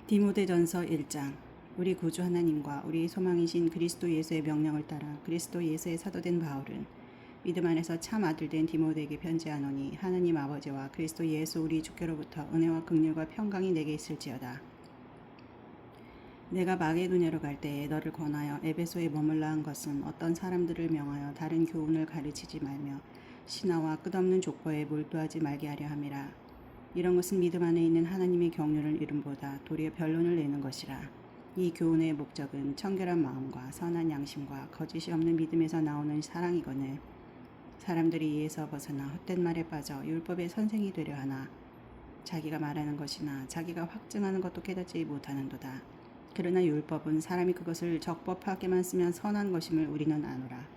디모데전서 1장. 우리 구주 하나님과 우리 소망이신 그리스도 예수의 명령을 따라 그리스도 예수의 사도된 바울은 믿음 안에서 참 아들된 디모데에게 편지하노니 하나님 아버지와 그리스도 예수 우리 주께로부터 은혜와 긍휼과 평강이 내게 있을지어다. 내가 마게도냐로 갈 때에 너를 권하여 에베소에 머물라 한 것은 어떤 사람들을 명하여 다른 교훈을 가르치지 말며 신화와 끝없는 족보에 몰두하지 말게 하려 함이라. 이런 것은 믿음 안에 있는 하나님의 경륜을 이름보다 도리어 변론을 내는 것이라. 이 교훈의 목적은 청결한 마음과 선한 양심과 거짓이 없는 믿음에서 나오는 사랑이거늘 사람들이 이에서 벗어나 헛된 말에 빠져 율법의 선생이 되려 하나 자기가 말하는 것이나 자기가 확증하는 것도 깨닫지 못하는도다. 그러나 율법은 사람이 그것을 적법하게만 쓰면 선한 것임을 우리는 아노라.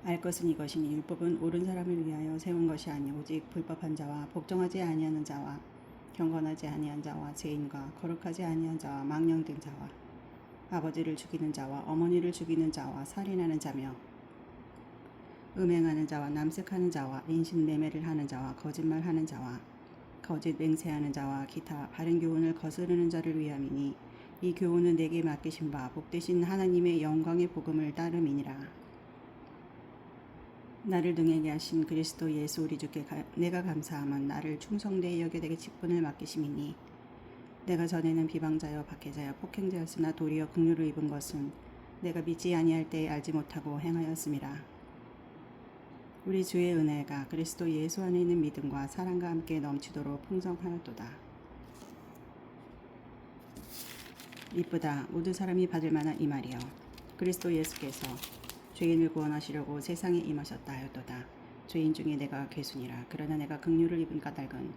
알 것은 이것이니 율법은 옳은 사람을 위하여 세운 것이 아니 오직 불법한 자와 복종하지 아니하는 자와 경건하지 아니한 자와 죄인과 거룩하지 아니한 자와 망령된 자와 아버지를 죽이는 자와 어머니를 죽이는 자와 살인하는 자며 음행하는 자와 남색하는 자와 인신매매를 하는 자와 거짓말하는 자와 거짓 맹세하는 자와 기타 바른 교훈을 거스르는 자를 위함이니 이 교훈은 내게 맡기신 바 복되신 하나님의 영광의 복음을 따름이니라. 나를 등에게 하신 그리스도 예수 우리 주께 내가 감사함은 나를 충성되이 여겨되게 직분을 맡기심이니 내가 전에는 비방자여 박해자여 폭행자였으나 도리어 긍휼을 입은 것은 내가 믿지 아니할 때에 알지 못하고 행하였음이라. 우리 주의 은혜가 그리스도 예수 안에 있는 믿음과 사랑과 함께 넘치도록 풍성하였도다. 이쁘다 모든 사람이 받을 만한 이 말이여 그리스도 예수께서 죄인을 구원하시려고 세상에 임하셨다 하였도다. 죄인 중에 내가 괴순이라. 그러나 내가 긍휼을 입은 까닭은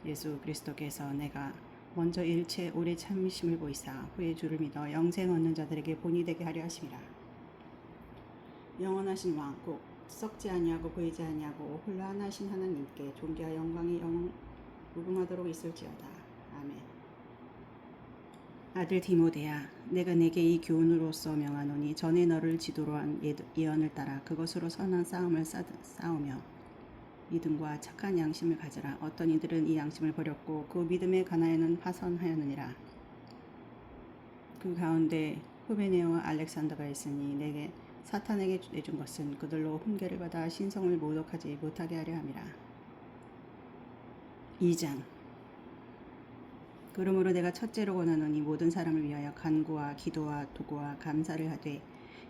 예수 그리스도께서 내가 먼저 일체 오래 참으심을 보이사 후에 주를 믿어 영생 얻는 자들에게 본이 되게 하려 하심이라. 영원하신 왕 곧 썩지 아니하고 보이지 아니하고 홀로 하나신 하나님께 존귀와 영광이 영원 무궁하도록 있을지어다. 아멘. 아들 디모데야, 내가 내게 이 교훈으로서 명하노니 전에 너를 지도로 한 예언을 따라 그것으로 선한 싸움을 싸우며 믿음과 착한 양심을 가져라. 어떤 이들은 이 양심을 버렸고 그 믿음에 관하여는 파선하였느니라. 그 가운데 후베네와 알렉산더가 있으니 내게 사탄에게 내준 것은 그들로 훈계를 받아 신성을 모독하지 못하게 하려 함이라. 2장. 그러므로 내가 첫째로 권하노니 모든 사람을 위하여 간구와 기도와 도구와 감사를 하되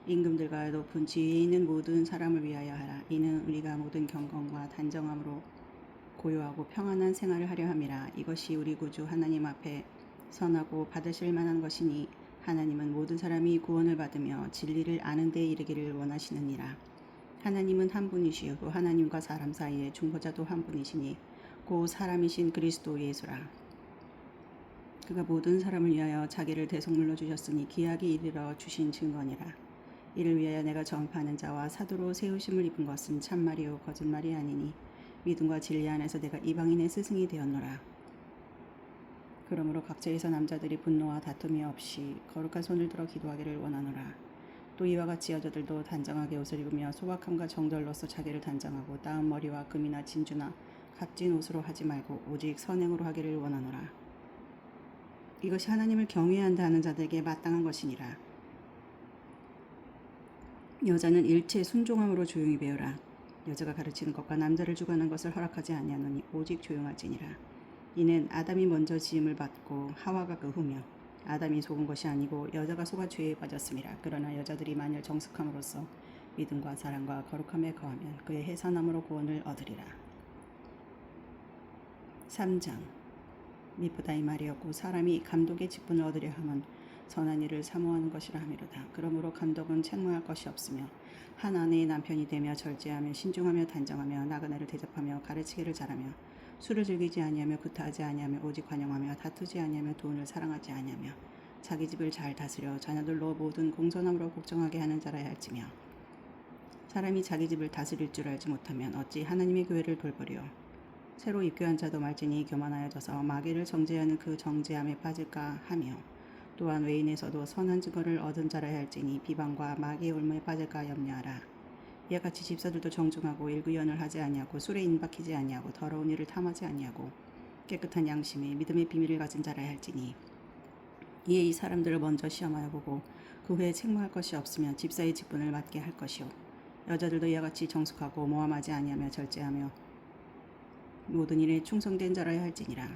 임금들과 높은 지위에 있는 모든 사람을 위하여 하라. 이는 우리가 모든 경건과 단정함으로 고요하고 평안한 생활을 하려 함이라. 이것이 우리 구주 하나님 앞에 선하고 받으실 만한 것이니 하나님은 모든 사람이 구원을 받으며 진리를 아는 데 이르기를 원하시느니라. 하나님은 한 분이시요 또 하나님과 사람 사이에 중보자도 한 분이시니 곧 사람이신 그리스도 예수라. 그가 모든 사람을 위하여 자기를 대속물로 주셨으니 기약이 이르러 주신 증거니라. 이를 위하여 내가 전파하는 자와 사도로 세우심을 입은 것은 참말이요 거짓말이 아니니 믿음과 진리 안에서 내가 이방인의 스승이 되었노라. 그러므로 각처에서 남자들이 분노와 다툼이 없이 거룩한 손을 들어 기도하기를 원하노라. 또 이와 같이 여자들도 단정하게 옷을 입으며 소박함과 정절로서 자기를 단정하고 따은 머리와 금이나 진주나 값진 옷으로 하지 말고 오직 선행으로 하기를 원하노라. 이것이 하나님을 경외해야 한다 하는 자들에게 마땅한 것이니라. 여자는 일체 순종함으로 조용히 배우라. 여자가 가르치는 것과 남자를 주관하는 것을 허락하지 아니하노니 오직 조용할지니라. 이는 아담이 먼저 지음을 받고 하와가 그 후며 아담이 속은 것이 아니고 여자가 속아 죄에 빠졌음이라. 그러나 여자들이 만일 정숙함으로써 믿음과 사랑과 거룩함에 거하면 그의 해산함으로 구원을 얻으리라. 3장. 미쁘다 이 말이었고 사람이 감독의 직분을 얻으려 함은 선한 일을 사모하는 것이라 함이로다. 그러므로 감독은 책망할 것이 없으며 한 아내의 남편이 되며 절제하며 신중하며 단정하며 나그네를 대접하며 가르치기를 잘하며 술을 즐기지 아니하며 구타하지 아니하며 오직 관용하며 다투지 아니하며 돈을 사랑하지 아니하며 자기 집을 잘 다스려 자녀들로 모든 공손함으로 복종하게 하는 자라야 할지며 사람이 자기 집을 다스릴 줄 알지 못하면 어찌 하나님의 교회를 돌보리요. 새로 입교한 자도 말지니 교만하여져서 마귀를 정죄하는 그 정죄함에 빠질까 하며 또한 외인에서도 선한 증거를 얻은 자라야 할지니 비방과 마귀의 올무에 빠질까 염려하라. 이와 같이 집사들도 정중하고 일구연을 하지 아니하고 술에 인박히지 아니하고 더러운 일을 탐하지 아니하고 깨끗한 양심이 믿음의 비밀을 가진 자라야 할지니 이에 이 사람들을 먼저 시험하여 보고 그 후에 책망할 것이 없으면 집사의 직분을 맡게 할 것이요 여자들도 이와 같이 정숙하고 모함하지 아니하며 절제하며 모든 일에 충성된 자라야 할지니라.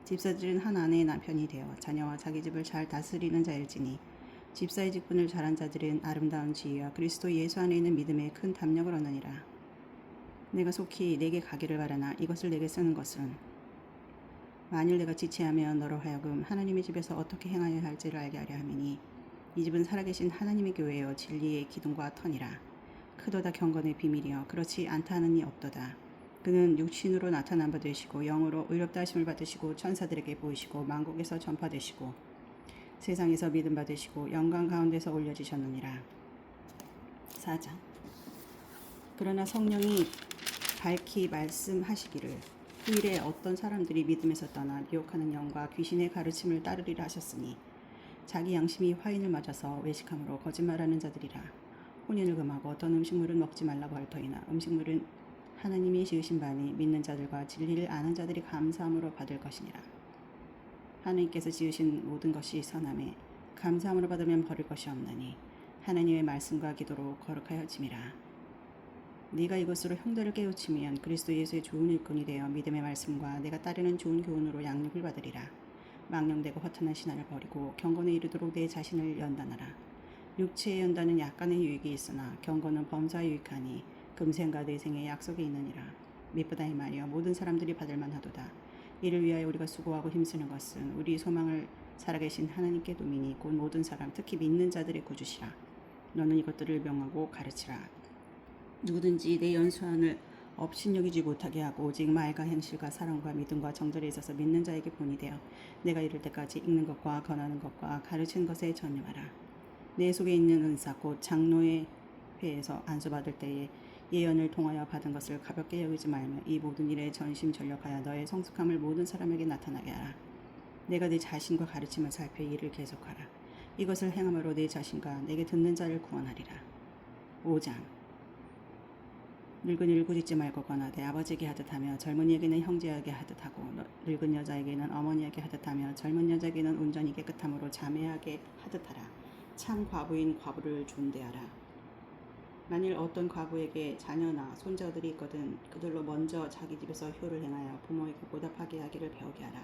집사들은 한 아내의 남편이 되어 자녀와 자기 집을 잘 다스리는 자일지니 집사의 직분을 잘한 자들은 아름다운 지혜와 그리스도 예수 안에 있는 믿음에 큰 담력을 얻느니라. 내가 속히 내게 가기를 바라나 이것을 내게 쓰는 것은 만일 내가 지체하면 너로 하여금 하나님의 집에서 어떻게 행하여야 할지를 알게 하려 함이니 이 집은 살아계신 하나님의 교회여 진리의 기둥과 터니라. 크도다 경건의 비밀이여 그렇지 않다 하는 이 없도다. 그는 육신으로 나타난 바 되시고 영으로 의롭다 하심을 받으시고 천사들에게 보이시고 만국에서 전파되시고 세상에서 믿음 받으시고 영광 가운데서 올려지셨느니라. 4장. 그러나 성령이 밝히 말씀하시기를 후일에 어떤 사람들이 믿음에서 떠나 미혹하는 영과 귀신의 가르침을 따르리라 하셨으니 자기 양심이 화인을 맞아서 외식함으로 거짓말하는 자들이라. 혼인을 금하고 어떤 음식물은 먹지 말라고 할 터이나 음식물은 하나님이 지으신 바니 믿는 자들과 진리를 아는 자들이 감사함으로 받을 것이니라. 하나님께서 지으신 모든 것이 선함에 감사함으로 받으면 버릴 것이 없나니 하나님의 말씀과 기도로 거룩하여짐이라. 네가 이것으로 형들을 깨우치면 그리스도 예수의 좋은 일꾼이 되어 믿음의 말씀과 내가 따르는 좋은 교훈으로 양육을 받으리라. 망령되고 허탄한 신화를 버리고 경건에 이르도록 내 자신을 연단하라. 육체의 연단은 약간의 유익이 있으나 경건은 범사에 유익하니 금생과 내생의 약속이 있느니라. 미쁘다 이 말이여 모든 사람들이 받을 만하도다. 이를 위하여 우리가 수고하고 힘쓰는 것은 우리 소망을 살아계신 하나님께 도미니 곧 모든 사람 특히 믿는 자들의 구주시라. 너는 이것들을 명하고 가르치라. 누구든지 내 연수안을 업신여기지 못하게 하고 오직 말과 행실과 사랑과 믿음과 정절에 있어서 믿는 자에게 본이 되어 내가 이를 때까지 읽는 것과 권하는 것과 가르치는 것에 전념하라. 내 속에 있는 은사 곧 장로의 회에서 안수받을 때에 예언을 통하여 받은 것을 가볍게 여기지 말며 이 모든 일에 전심전력하여 너의 성숙함을 모든 사람에게 나타나게 하라. 내가 네 자신과 가르침을 살펴 이를 계속하라. 이것을 행함으로 내 자신과 내게 듣는 자를 구원하리라. 5장. 늙은이를 꾸짖지 말고 권하되 아버지에게 하듯하며 젊은이에게는 형제에게 하듯하고 늙은 여자에게는 어머니에게 하듯하며 젊은 여자에게는 온전히 깨끗함으로 자매에게 하듯하라. 참 과부인 과부를 존대하라. 만일 어떤 과부에게 자녀나 손자들이 있거든 그들로 먼저 자기 집에서 효를 행하여 부모에게 보답하게 하기를 배우게 하라.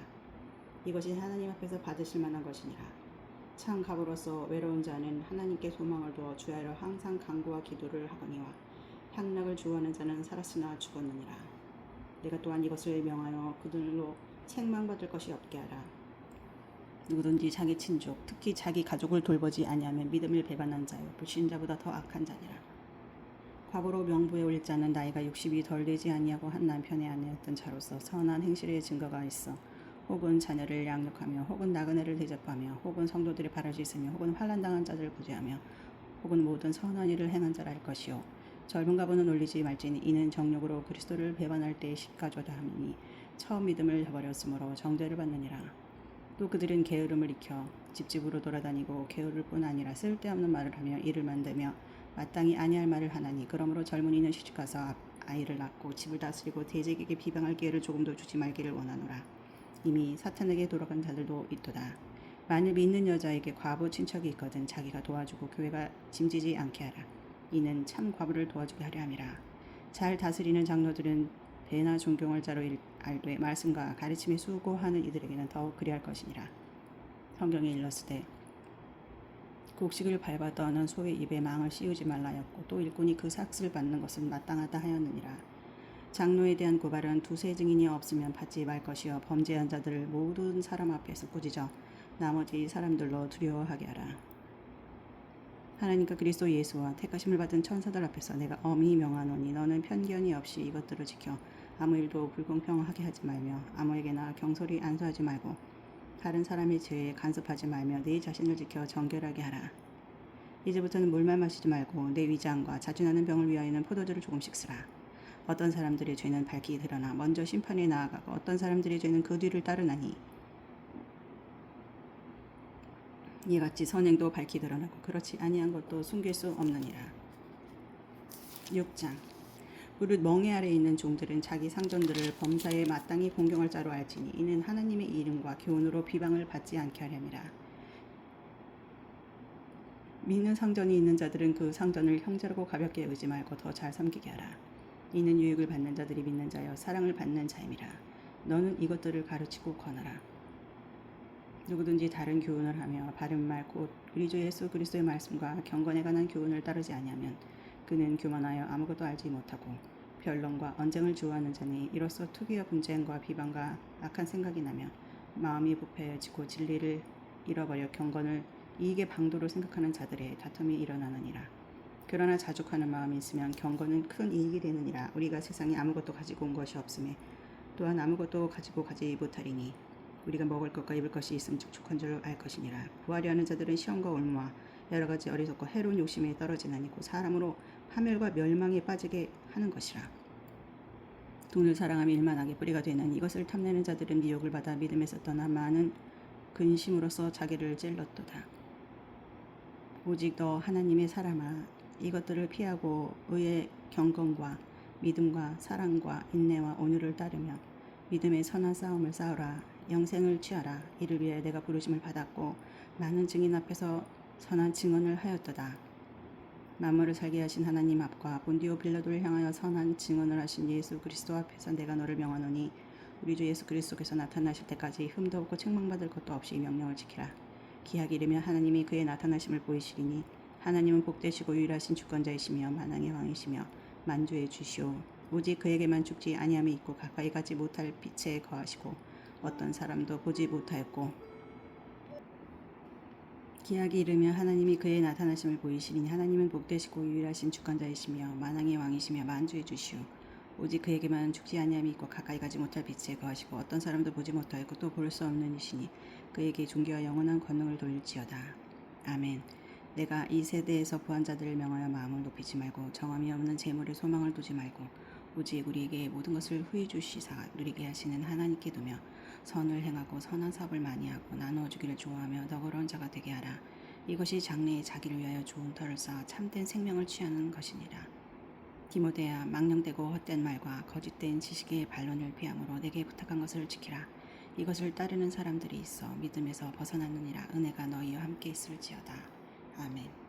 이것이 하나님 앞에서 받으실 만한 것이니라. 참 과부로서 외로운 자는 하나님께 소망을 두어 주야로 항상 간구와 기도를 하거니와 향락을 주구하는 자는 살았으나 죽었느니라. 내가 또한 이것을 명하여 그들로 책망받을 것이 없게 하라. 누구든지 자기 친족 특히 자기 가족을 돌보지 아니하면 믿음을 배반한 자요 불신자보다 더 악한 자니라. 과부로 명부에 올릴 자는 나이가 60이 덜 되지 아니하고 한 남편의 아내였던 자로서 선한 행실의 증거가 있어 혹은 자녀를 양육하며 혹은 나그네를 대접하며 혹은 성도들의 바를 씻으며 혹은 환난당한 자들을 구제하며 혹은 모든 선한 일을 행한 자라 할 것이요 젊은 과부는 올리지 말지니 이는 정욕으로 그리스도를 배반할 때에 십가조다 하니 처음 믿음을 저버렸으므로 정죄를 받느니라. 또 그들은 게으름을 익혀 집집으로 돌아다니고 게으를 뿐 아니라 쓸데없는 말을 하며 이를 만들며 마땅히 아니할 말을 하나니 그러므로 젊은이는 시집가서 아이를 낳고 집을 다스리고 대적에게 비방할 기회를 조금도 주지 말기를 원하노라. 이미 사탄에게 돌아간 자들도 있도다. 만일 믿는 여자에게 과부 친척이 있거든 자기가 도와주고 교회가 짐지지 않게 하라. 이는 참 과부를 도와주게 하려 함이라. 잘 다스리는 장로들은 배나 존경할 자로 알되 말씀과 가르침에 수고하는 이들에게는 더욱 그리할 것이니라. 성경에 일렀으되 곡식을 밟아 떠는 소의 입에 망을 씌우지 말라였고 또 일꾼이 그 삭슬 받는 것은 마땅하다 하였느니라. 장로에 대한 고발은 두세 증인이 없으면 받지 말 것이요 범죄한 자들을 모든 사람 앞에서 꾸짖어 나머지 사람들로 두려워하게 하라. 하나님과 그리스도 예수와 택하심을 받은 천사들 앞에서 내가 엄히 명하노니 너는 편견이 없이 이것들을 지켜 아무 일도 불공평하게 하지 말며 아무에게나 경솔히 안수하지 말고 다른 사람의 죄에 간섭하지 말며 네 자신을 지켜 정결하게 하라. 이제부터는 물만 마시지 말고 내 위장과 자주나는 병을 위하여는 포도주를 조금씩 쓰라. 어떤 사람들의 죄는 밝히 드러나 먼저 심판에 나아가고 어떤 사람들의 죄는 그 뒤를 따르나니 이같이 선행도 밝히 드러나고 그렇지 아니한 것도 숨길 수 없느니라. 6장. 무릇 멍에 아래 있는 종들은 자기 상전들을 범사에 마땅히 공경할 자로 알지니 이는 하나님의 이름과 교훈으로 비방을 받지 않게 하렵니다. 믿는 상전이 있는 자들은 그 상전을 형제라고 가볍게 여기지 말고 더 잘 섬기게 하라. 이는 유익을 받는 자들이 믿는 자여 사랑을 받는 자임이라. 너는 이것들을 가르치고 권하라. 누구든지 다른 교훈을 하며 바른 말 곧 우리 주 예수 그리스도의 말씀과 경건에 관한 교훈을 따르지 아니하면 그는 교만하여 아무것도 알지 못하고 변론과 언쟁을 좋아하는 자니 이로써 투기와 분쟁과 비방과 악한 생각이 나며 마음이 부패해지고 진리를 잃어버려 경건을 이익의 방도로 생각하는 자들의 다툼이 일어나느니라. 그러나 자족하는 마음이 있으면 경건은 큰 이익이 되느니라. 우리가 세상에 아무것도 가지고 온 것이 없음에 또한 아무것도 가지고 가지 못하리니 우리가 먹을 것과 입을 것이 있음 촉촉한 줄 알 것이니라. 구하려 하는 자들은 시험과 올무와 여러 가지 어리석고 해로운 욕심에 떨어지나니 곧 사람으로 파멸과 멸망에 빠지게 하는 것이라. 돈을 사랑하며 일만하게 뿌리가 되는 이것을 탐내는 자들은 미혹을 받아 믿음에서 떠나 많은 근심으로써 자기를 찔렀도다. 오직 너 하나님의 사람아 이것들을 피하고 의의 경건과 믿음과 사랑과 인내와 온유를 따르며 믿음의 선한 싸움을 싸우라. 영생을 취하라. 이를 위해 내가 부르심을 받았고 많은 증인 앞에서 선한 증언을 하였도다. 만물을 살게 하신 하나님 앞과 본디오 빌라도를 향하여 선한 증언을 하신 예수 그리스도 앞에서 내가 너를 명하노니 우리 주 예수 그리스도께서 나타나실 때까지 흠도 없고 책망받을 것도 없이 이 명령을 지키라. 기약이 이르면 하나님이 그의 나타나심을 보이시리니 하나님은 복되시고 유일하신 주권자이시며 만왕의 왕이시며 만주의 주시오. 오직 그에게만 죽지 아니함이 있고 가까이 가지 못할 빛에 거하시고 어떤 사람도 보지 못하였고 기약이 이르며 하나님이 그의 나타나심을 보이시리니 하나님은 복되시고 유일하신 주권자이시며 만왕의 왕이시며 만주의 주시오. 오직 그에게만 죽지 아니함이 있고 가까이 가지 못할 빛에 거하시고 어떤 사람도 보지 못하였고 또 볼 수 없는 이시니 그에게 존귀와 영원한 권능을 돌릴지어다. 아멘. 내가 이 세대에서 부한 자들을 명하여 마음을 높이지 말고 정함이 없는 재물에 소망을 두지 말고 오직 우리에게 모든 것을 후히 주시사 누리게 하시는 하나님께 두며 선을 행하고 선한 사업을 많이 하고 나누어 주기를 좋아하며 너그러운 자가 되게 하라. 이것이 장래에 자기를 위하여 좋은 터를 쌓아 참된 생명을 취하는 것이니라. 디모데야 망령되고 헛된 말과 거짓된 지식의 반론을 피함으로 내게 부탁한 것을 지키라. 이것을 따르는 사람들이 있어 믿음에서 벗어났느니라. 은혜가 너희와 함께 있을지어다. 아멘.